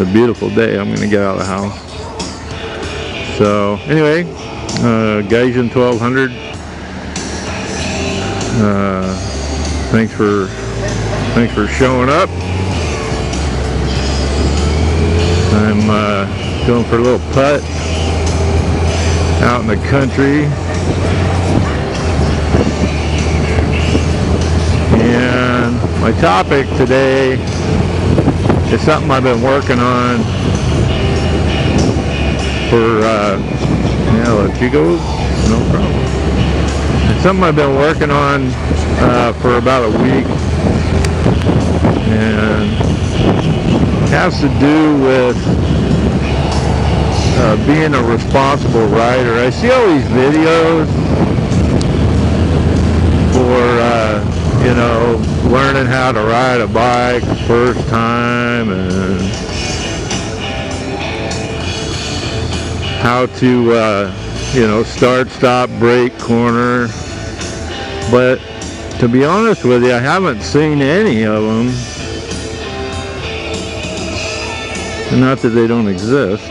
a beautiful day. I'm gonna get out of the house. So anyway, Gaijin 1200. Thanks for showing up. I'm going for a little putt out in the country. And my topic today is something I've been working on for, yeah, let you go, no problem. It's something I've been working on for about a week, and it has to do with being a responsible rider. I see all these videos for you know, learning how to ride a bike the first time, and how to you know, start, stop, brake, corner. But to be honest with you, I haven't seen any of them. And not that they don't exist,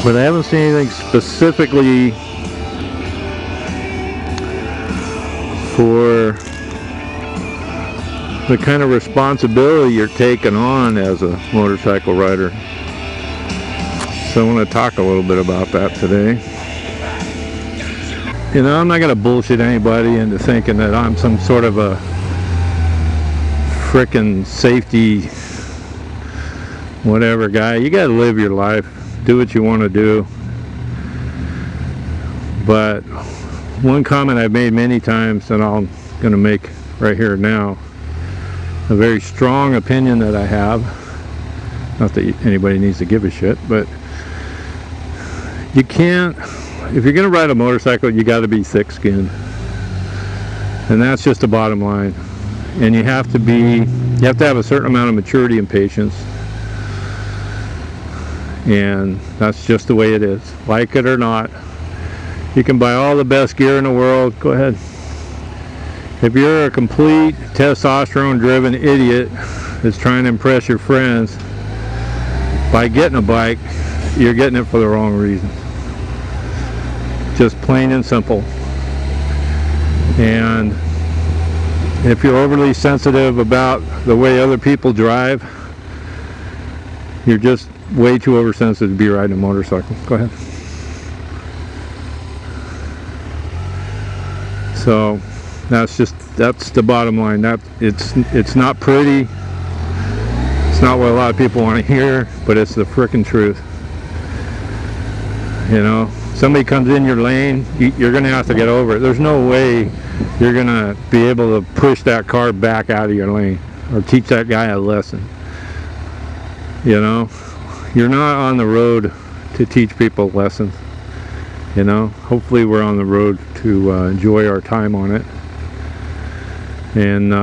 but I haven't seen anything specifically for the kind of responsibility you're taking on as a motorcycle rider. So I want to talk a little bit about that today. You know, I'm not going to bullshit anybody into thinking that I'm some sort of a frickin' safety whatever guy. You got to live your life, do what you want to do. But one comment I've made many times, and I'm going to make right here now, a very strong opinion that I have, not that anybody needs to give a shit, but you can't, if you're going to ride a motorcycle, you got to be thick-skinned, and that's just the bottom line. And you have to have a certain amount of maturity and patience, and that's just the way it is, like it or not. You can buy all the best gear in the world. Go ahead. If you're a complete testosterone-driven idiot that's trying to impress your friends by getting a bike, you're getting it for the wrong reasons. Just plain and simple. And if you're overly sensitive about the way other people drive, you're just way too oversensitive to be riding a motorcycle. Go ahead. So that's the bottom line. That it's not pretty. It's not what a lot of people want to hear, but it's the frickin' truth. You know, somebody comes in your lane, you're gonna have to get over it. There's no way you're gonna be able to push that car back out of your lane or teach that guy a lesson. You know, you're not on the road to teach people lessons. You know, hopefully we're on the road to enjoy our time on it, and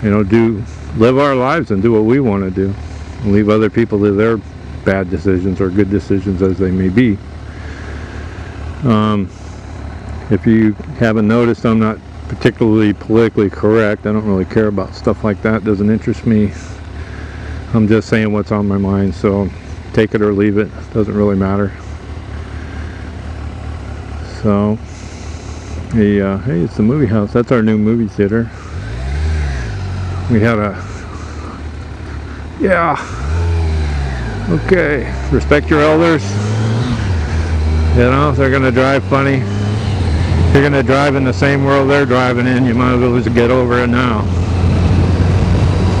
you know, live our lives and do what we want to do, and leave other people to their bad decisions or good decisions as they may be. If you haven't noticed, I'm not particularly politically correct. I don't really care about stuff like that. It doesn't interest me. I'm just saying what's on my mind, so take it or leave it. Doesn't really matter. So, hey, it's the movie house. That's our new movie theater. We had yeah, okay, respect your elders. You know, if they're going to drive funny, if you're going to drive in the same world they're driving in, you might as well just get over it now.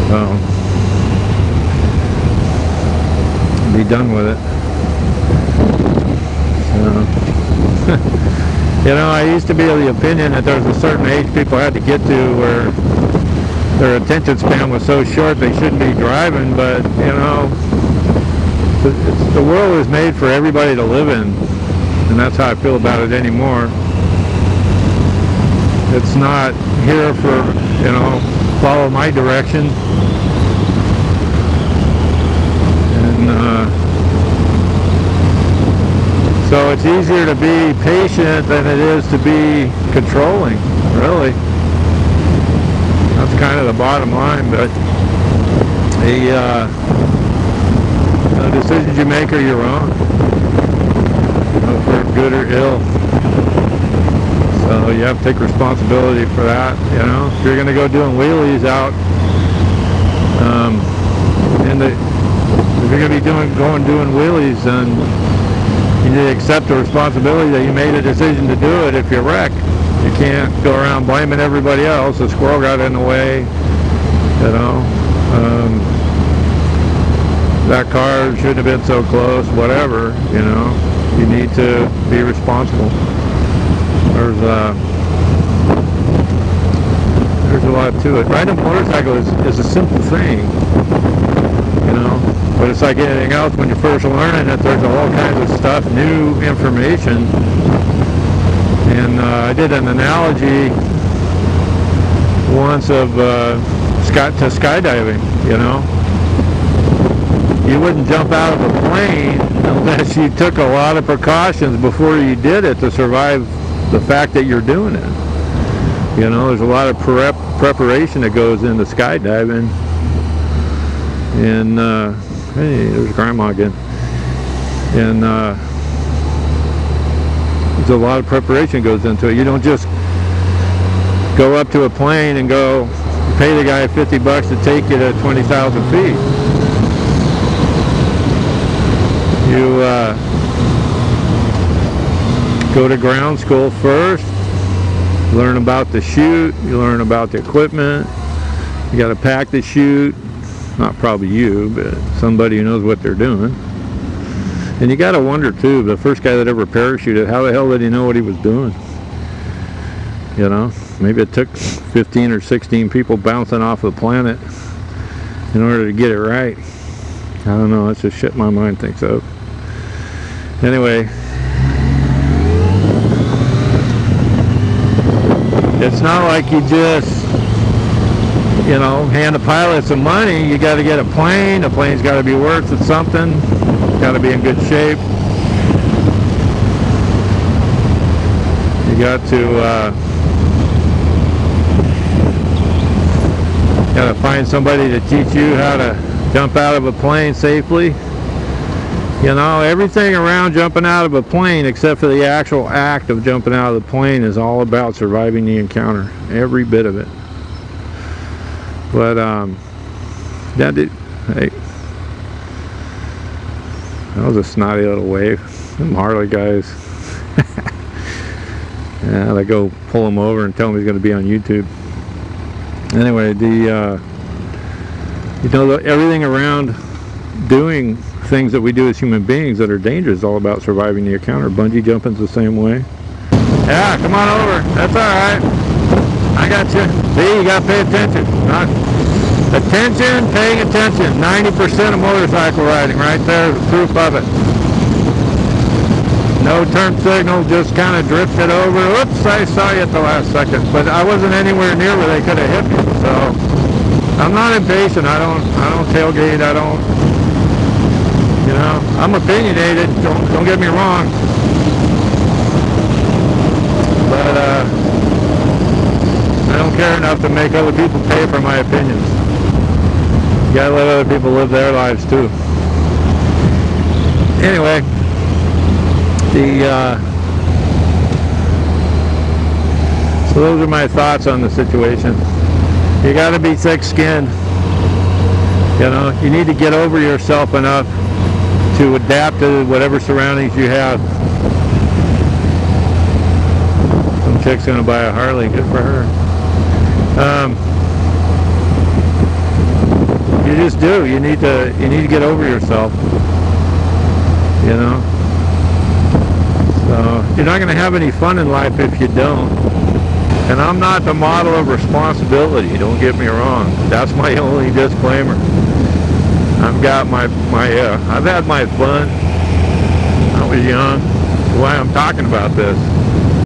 So, be done with it. So. You know, I used to be of the opinion that there was a certain age people had to get to where their attention span was so short they shouldn't be driving, but, you know, the world is made for everybody to live in, and that's how I feel about it anymore. It's not here for, you know, follow my direction. And, so it's easier to be patient than it is to be controlling, really. That's kind of the bottom line, but The decisions you make are your own, for good or ill. So you have to take responsibility for that. If you're going to go doing wheelies out, if you're going to be doing wheelies, then you need to accept the responsibility that you made a decision to do it. If you're wrecked, you can't go around blaming everybody else. The squirrel got in the way. That car shouldn't have been so close, whatever. You need to be responsible. There's a lot to it. Riding a motorcycle is a simple thing, but it's like anything else. When you're first learning it, there's all kinds of stuff, new information. And I did an analogy once of to skydiving. You wouldn't jump out of a plane unless you took a lot of precautions before you did it to survive the fact that you're doing it. There's a lot of preparation that goes into skydiving. And hey, there's Grandma again. And there's a lot of preparation goes into it. You don't just go up to a plane and go pay the guy $50 to take you to 20,000 feet. You go to ground school first, learn about the chute, you learn about the equipment, you got to pack the chute, not probably you, but somebody who knows what they're doing. And you got to wonder too, the first guy that ever parachuted, how the hell did he know what he was doing? Maybe it took 15 or 16 people bouncing off the planet in order to get it right. I don't know, that's just shit my mind thinks of. Anyway, it's not like you just, hand the pilot some money. You got to get a plane. The plane's got to be worth something. Got to be in good shape. You got to find somebody to teach you how to jump out of a plane safely. Everything around jumping out of a plane, except for the actual act of jumping out of the plane, is all about surviving the encounter. Every bit of it. But, hey, that was a snotty little wave. Them Harley guys. Yeah, I go pull him over and tell him he's going to be on YouTube. Anyway, everything around doing things that we do as human beings that are dangerous is all about surviving the encounter. Bungee jumping's the same way. Yeah, come on over. That's all right. I got you. See, you got to pay attention. Attention, paying attention. 90% of motorcycle riding right there is proof of it. No turn signal, just kind of drifted over. Oops, I saw you at the last second, but I wasn't anywhere near where they could have hit me. So I'm not impatient. I don't tailgate. I'm opinionated. Don't get me wrong. But I don't care enough to make other people pay for my opinions. You gotta let other people live their lives too. Anyway, so those are my thoughts on the situation. You gotta be thick-skinned. You need to get over yourself enough to adapt to whatever surroundings you have. Some chick's gonna buy a Harley, good for her. You just do. You need to get over yourself. So you're not gonna have any fun in life if you don't. And I'm not the model of responsibility, don't get me wrong. That's my only disclaimer. I've got I've had my fun. I was young. That's why I'm talking about this.